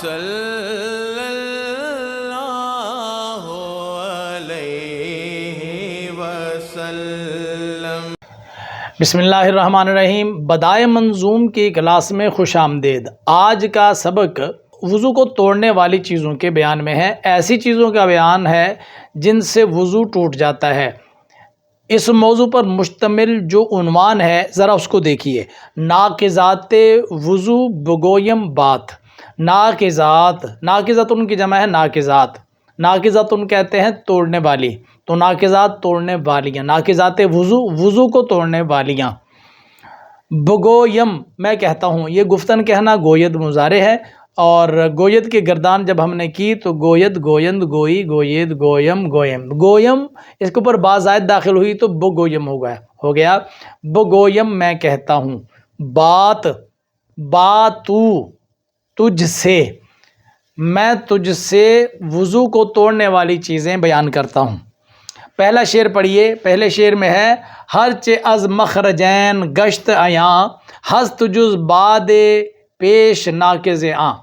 صلی اللہ علیہ وسلم۔ بسم اللہ الرحمن الرحیم۔ بدائے منظوم کی کلاس میں خوش آمدید۔ آج کا سبق وضو کو توڑنے والی چیزوں کے بیان میں ہے۔ ایسی چیزوں کا بیان ہے جن سے وضو ٹوٹ جاتا ہے۔ اس موضوع پر مشتمل جو عنوان ہے ذرا اس کو دیکھیے۔ ناقضات وضو بگویم بات۔ ناقضات ان کی جمع ہے ناقضات۔ ناقضات ان کہتے ہیں توڑنے والی، تو ناقضات توڑنے والیاں، ناقضات وضو کو توڑنے والیاں۔ بگویم میں کہتا ہوں، یہ گفتن کہنا گوید مضارع ہے، اور گوید کی گردان جب ہم نے کی تو گوید، گویند، گوئی، گوید، گویم، گویم، گویم اس کے اوپر با زائد داخل ہوئی تو بگویم ہو گیا۔ بگویم میں کہتا ہوں، باتو تجھ سے، میں تجھ سے وضو کو توڑنے والی چیزیں بیان کرتا ہوں۔ پہلا شعر پڑھیے۔ پہلے شعر میں ہے، ہرچ از مخرجین گشت ایاں، ہست جز باد پیش ناقض آں۔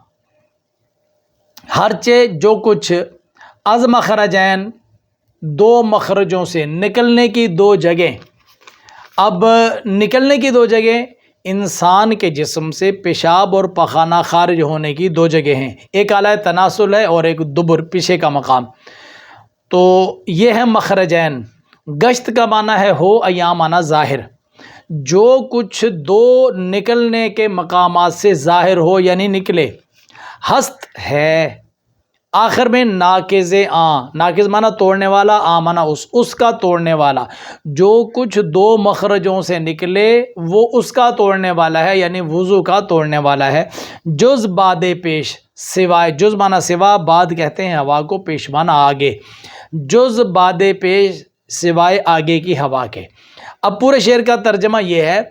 ہرچ جو کچھ، از مخرجین دو مخرجوں سے، نکلنے کی دو جگہ۔ اب نکلنے کی دو جگہ، انسان کے جسم سے پیشاب اور پخانہ خارج ہونے کی دو جگہ ہیں، ایک اعلیٰ تناسل ہے اور ایک دبر، پیچھے کا مقام۔ تو یہ ہے مخرجین۔ گشت کا معنی ہے ہو، ایام معنی ظاہر، جو کچھ دو نکلنے کے مقامات سے ظاہر ہو یعنی نکلے۔ ہست ہے آخر میں ناقض آں، ناقض معنی توڑنے والا، آں معنی اس کا توڑنے والا۔ جو کچھ دو مخرجوں سے نکلے وہ اس کا توڑنے والا ہے، یعنی وضو کا توڑنے والا ہے۔ جز باد پیش، سوائے، جز معنی سوا، باد کہتے ہیں ہوا کو، پیش معنی آگے۔ جز باد پیش، سوائے آگے کی ہوا کے۔ اب پورے شعر کا ترجمہ یہ ہے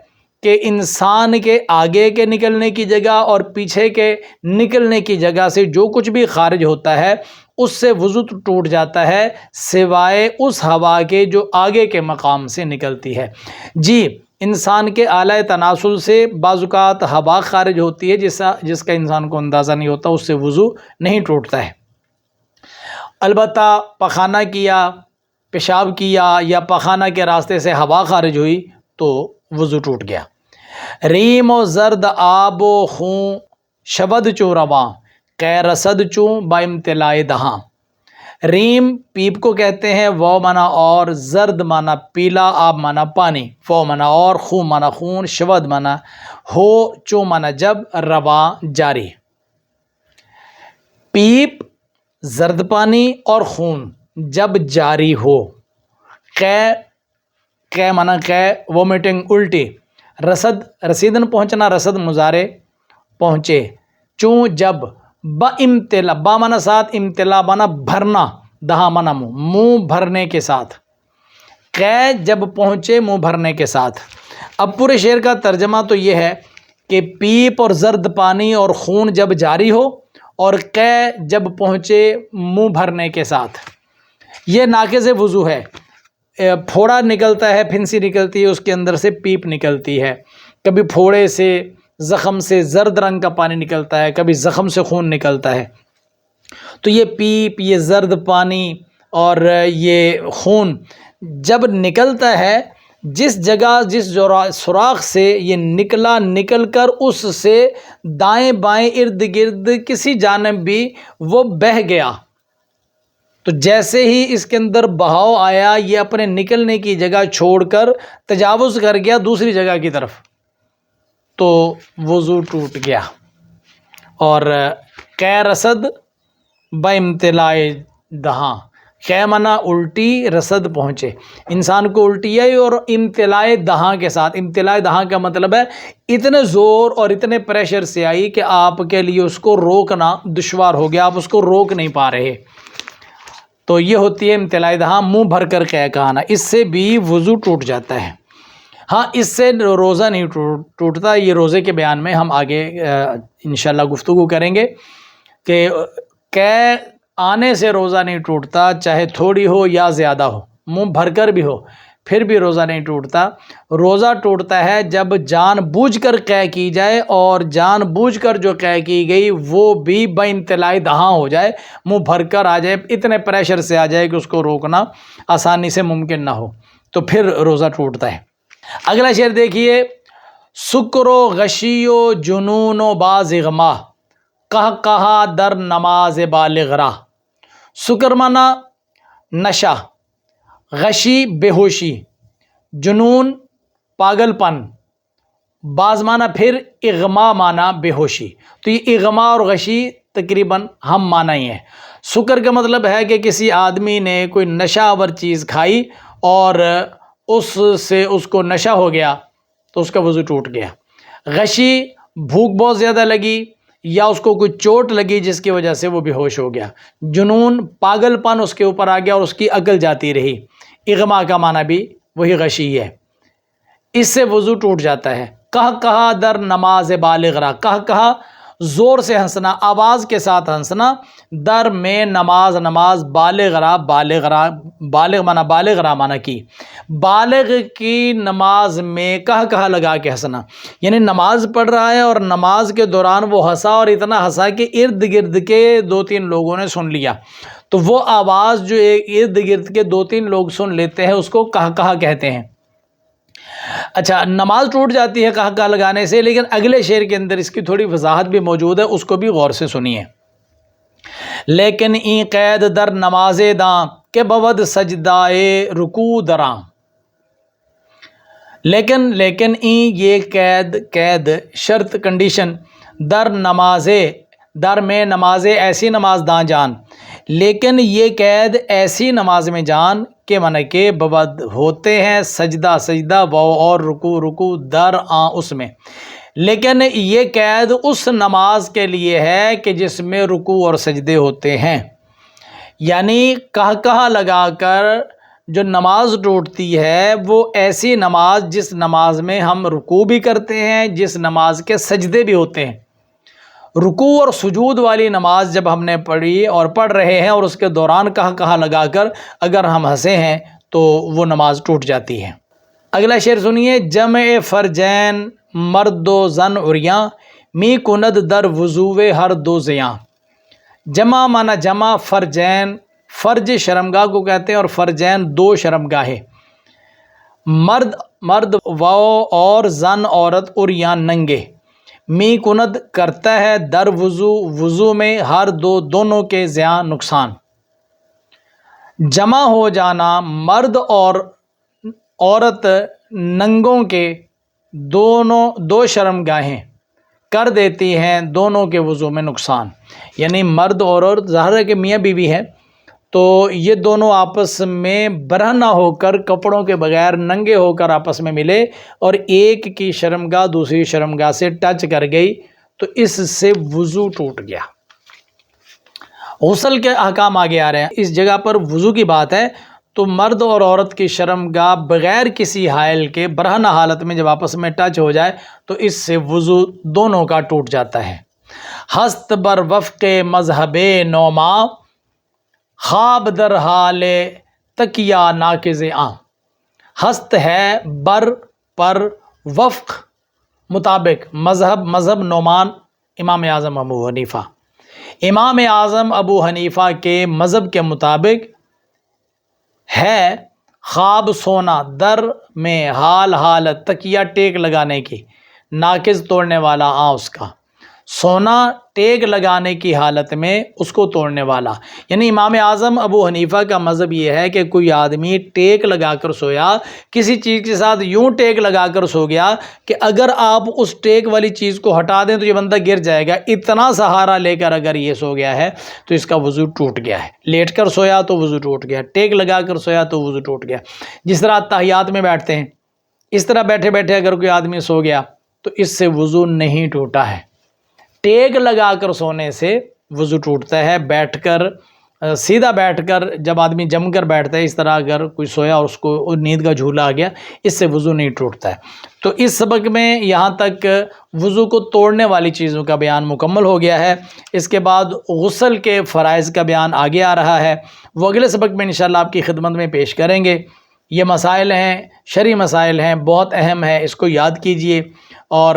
کہ انسان کے آگے کے نکلنے کی جگہ اور پیچھے کے نکلنے کی جگہ سے جو کچھ بھی خارج ہوتا ہے اس سے وضو ٹوٹ جاتا ہے، سوائے اس ہوا کے جو آگے کے مقام سے نکلتی ہے۔ جی، انسان کے اعلیٰ تناسل سے بعض اوقات ہوا خارج ہوتی ہے جس کا انسان کو اندازہ نہیں ہوتا، اس سے وضو نہیں ٹوٹتا ہے۔ البتہ پخانہ کیا، پیشاب کیا یا پخانہ کے راستے سے ہوا خارج ہوئی تو وضو ٹوٹ گیا۔ ریم و زرد آب و خون شود چوں رواں، قے رسد چوں با امتلاء دہاں۔ ریم پیپ کو کہتے ہیں، وہ معنی اور، زرد معنی پیلا، آب معنی پانی، فو معنی اور، خون معنی خون، شود معنی ہو، چوں معنی جب، رواں جاری۔ پیپ زرد پانی اور خون جب جاری ہو۔ قے معنی قے وومیٹنگ، الٹی۔ رسد رسیدن پہنچنا، رسد مضارع پہنچے۔ چوں جب، با امتلا، با معنی ساتھ، امتلا معنی بھرنا، دہاں معنی منہ بھرنے کے ساتھ۔ قے جب پہنچے منہ بھرنے کے ساتھ۔ اب پورے شعر کا ترجمہ تو یہ ہے کہ پیپ اور زرد پانی اور خون جب جاری ہو اور قے جب پہنچے منہ بھرنے کے ساتھ، یہ ناقض وضو ہے۔ پھوڑا نکلتا ہے، پھنسی نکلتی ہے، اس کے اندر سے پیپ نکلتی ہے۔ کبھی پھوڑے سے، زخم سے زرد رنگ کا پانی نکلتا ہے، کبھی زخم سے خون نکلتا ہے۔ تو یہ پیپ، یہ زرد پانی اور یہ خون جب نکلتا ہے، جس جگہ، جس سوراخ سے یہ نکل کر اس سے دائیں بائیں ارد گرد کسی جانب بھی وہ بہہ گیا، تو جیسے ہی اس کے اندر بہاؤ آیا، یہ اپنے نکلنے کی جگہ چھوڑ کر تجاوز کر گیا دوسری جگہ کی طرف، تو وضو ٹوٹ گیا۔ اور قے رسد با امتلاء دہاں، قے معنی الٹی، رسد پہنچے، انسان کو الٹی آئی اور امتلاء دہاں کے ساتھ۔ امتلاء دہاں کا مطلب ہے اتنے زور اور اتنے پریشر سے آئی کہ آپ کے لیے اس کو روکنا دشوار ہو گیا، آپ اس کو روک نہیں پا رہے، تو یہ ہوتی ہے امتلاء دہاں، منہ بھر کر قے کا آنا۔ اس سے بھی وضو ٹوٹ جاتا ہے۔ ہاں، اس سے روزہ نہیں ٹوٹتا، یہ روزے کے بیان میں ہم آگے انشاءاللہ گفتگو کریں گے کہ قے آنے سے روزہ نہیں ٹوٹتا، چاہے تھوڑی ہو یا زیادہ ہو، منہ بھر کر بھی ہو۔ پھر بھی روزہ نہیں ٹوٹتا۔ روزہ ٹوٹتا ہے جب جان بوجھ کر قے کی جائے، اور جان بوجھ کر جو قے کی گئی وہ بھی با انتلائی دہاں ہو جائے، منہ بھر کر آ جائے، اتنے پریشر سے آ جائے کہ اس کو روکنا آسانی سے ممکن نہ ہو، تو پھر روزہ ٹوٹتا ہے۔ اگلا شعر دیکھیے، سکر و غشی و جنون و باز اغما، کہا در نماز بالغ راہ۔ سکر مانا نشہ، غشی بے ہوشی، جنون پاگل پن، بعض مانا پھر اغما مانا بے ہوشی۔ تو یہ اغما اور غشی تقریباً ہم معنی ہی ہیں۔ سکر کا مطلب ہے کہ کسی آدمی نے کوئی نشہ آور چیز کھائی اور اس سے اس کو نشہ ہو گیا تو اس کا وضو ٹوٹ گیا۔ غشی بھوک بہت زیادہ لگی یا اس کو کوئی چوٹ لگی جس کی وجہ سے وہ بے ہوش ہو گیا۔ جنون پاگل پن اس کے اوپر آ گیا اور اس کی عقل جاتی رہی۔ اغما کا معنی بھی وہی غشی ہے، اس سے وضو ٹوٹ جاتا ہے۔ کہا در نماز بالغ را، کہا زور سے ہنسنا، آواز کے ساتھ ہنسنا، در میں نماز بالغ را، بالغ مانا کی، بالغ کی نماز میں کہا لگا کے ہنسنا، یعنی نماز پڑھ رہا ہے اور نماز کے دوران وہ ہنسا، اور اتنا ہنسا کہ ارد گرد کے 2-3 لوگوں نے سن لیا۔ تو وہ آواز جو ارد گرد کے 2-3 لوگ سن لیتے ہیں اس کو کہا کہتے ہیں۔ اچھا، نماز ٹوٹ جاتی ہے کہا لگانے سے، لیکن اگلے شعر کے اندر اس کی تھوڑی وضاحت بھی موجود ہے، اس کو بھی غور سے سنیے۔ لیکن این قید در نماز داں کہ بود سجدائے رکوع دراں۔ لیکن این یہ قید شرط کنڈیشن، در میں نماز ایسی نماز داں جان، لیکن یہ قید ایسی نماز میں جان کہ معنی کہ بود ہوتے ہیں سجدہ اور رکوع در آن اس میں، لیکن یہ قید اس نماز کے لیے ہے کہ جس میں رکوع اور سجدے ہوتے ہیں۔ یعنی کہا لگا کر جو نماز ٹوٹتی ہے وہ ایسی نماز جس نماز میں ہم رکوع بھی کرتے ہیں، جس نماز کے سجدے بھی ہوتے ہیں۔ رکوع اور سجود والی نماز جب ہم نے پڑھی اور پڑھ رہے ہیں اور اس کے دوران کہا لگا کر اگر ہم ہنسے ہیں تو وہ نماز ٹوٹ جاتی ہے۔ اگلا شعر سنیے، جمع فرجین مرد و زن عریاں، می کند در وضو ہر دو زیاں۔ جمع مانا جمع، فرجین فرج شرمگاہ کو کہتے ہیں، اور فرجین 2 شرمگاہیں، مرد و اور زن عورت، عریاں ننگے، می کند کرتا ہے در وضو میں ہر دونوں کے زیاں نقصان۔ جمع ہو جانا، مرد اور عورت ننگوں کے 2 شرمگاہیں کر دیتی ہیں دونوں کے وضو میں نقصان۔ یعنی مرد اور عورت ظاہر ہے کہ میاں بیوی ہے، تو یہ دونوں آپس میں برہنہ ہو کر کپڑوں کے بغیر ننگے ہو کر آپس میں ملے اور ایک کی شرمگاہ دوسری شرمگاہ سے ٹچ کر گئی تو اس سے وضو ٹوٹ گیا۔ غسل کے احکام آگے آ رہے ہیں، اس جگہ پر وضو کی بات ہے تو مرد اور عورت کی شرمگاہ بغیر کسی حائل کے برہنہ حالت میں جب آپس میں ٹچ ہو جائے تو اس سے وضو دونوں کا ٹوٹ جاتا ہے۔ ہست بر وفق مذہب نوما، خواب در حال تکیہ ناکز آں۔ ہست ہے بر پر، وفق مطابق، مذہب نعمان امام اعظم ابو حنیفہ، امام اعظم ابو حنیفہ کے مذہب کے مطابق ہے خواب سونا، در میں حالت تکیہ ٹیک لگانے کی، ناقص توڑنے والا اس کا، سونا ٹیک لگانے کی حالت میں اس کو توڑنے والا۔ یعنی امام اعظم ابو حنیفہ کا مذہب یہ ہے کہ کوئی آدمی ٹیک لگا کر سویا، کسی چیز کے ساتھ یوں ٹیک لگا کر سو گیا کہ اگر آپ اس ٹیک والی چیز کو ہٹا دیں تو یہ بندہ گر جائے گا، اتنا سہارا لے کر اگر یہ سو گیا ہے تو اس کا وضو ٹوٹ گیا ہے۔ لیٹ کر سویا تو وضو ٹوٹ گیا، ٹیک لگا کر سویا تو وضو ٹوٹ گیا۔ جس طرح تحیات میں بیٹھتے ہیں، اس طرح بیٹھے بیٹھے اگر کوئی آدمی سو گیا تو اس سے وضو نہیں ٹوٹا ہے۔ ٹیک لگا کر سونے سے وضو ٹوٹتا ہے، بیٹھ کر سیدھا بیٹھ کر جب آدمی جم کر بیٹھتا ہے، اس طرح اگر کوئی سویا اور اس کو نیند کا جھولا آ گیا، اس سے وضو نہیں ٹوٹتا ہے۔ تو اس سبق میں یہاں تک وضو کو توڑنے والی چیزوں کا بیان مکمل ہو گیا ہے۔ اس کے بعد غسل کے فرائض کا بیان آگے آ رہا ہے، وہ اگلے سبق میں انشاءاللہ آپ کی خدمت میں پیش کریں گے۔ یہ مسائل ہیں، شرعی مسائل ہیں، بہت اہم ہے، اس کو یاد کیجئے۔ اور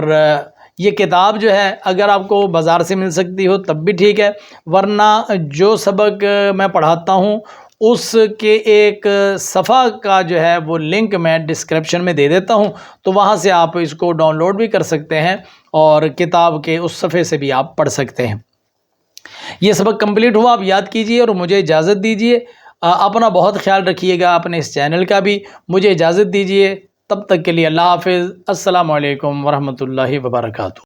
یہ کتاب جو ہے اگر آپ کو بازار سے مل سکتی ہو تب بھی ٹھیک ہے، ورنہ جو سبق میں پڑھاتا ہوں اس کے ایک صفحہ کا جو ہے وہ لنک میں ڈسکرپشن میں دے دیتا ہوں، تو وہاں سے آپ اس کو ڈاؤن لوڈ بھی کر سکتے ہیں اور کتاب کے اس صفحے سے بھی آپ پڑھ سکتے ہیں۔ یہ سبق کمپلیٹ ہوا، آپ یاد کیجئے اور مجھے اجازت دیجئے۔ اپنا بہت خیال رکھیے گا، اپنے اس چینل کا بھی مجھے اجازت دیجئے۔ تب تک کے لیے اللہ حافظ۔ السلام علیکم ورحمۃ اللہ وبرکاتہ۔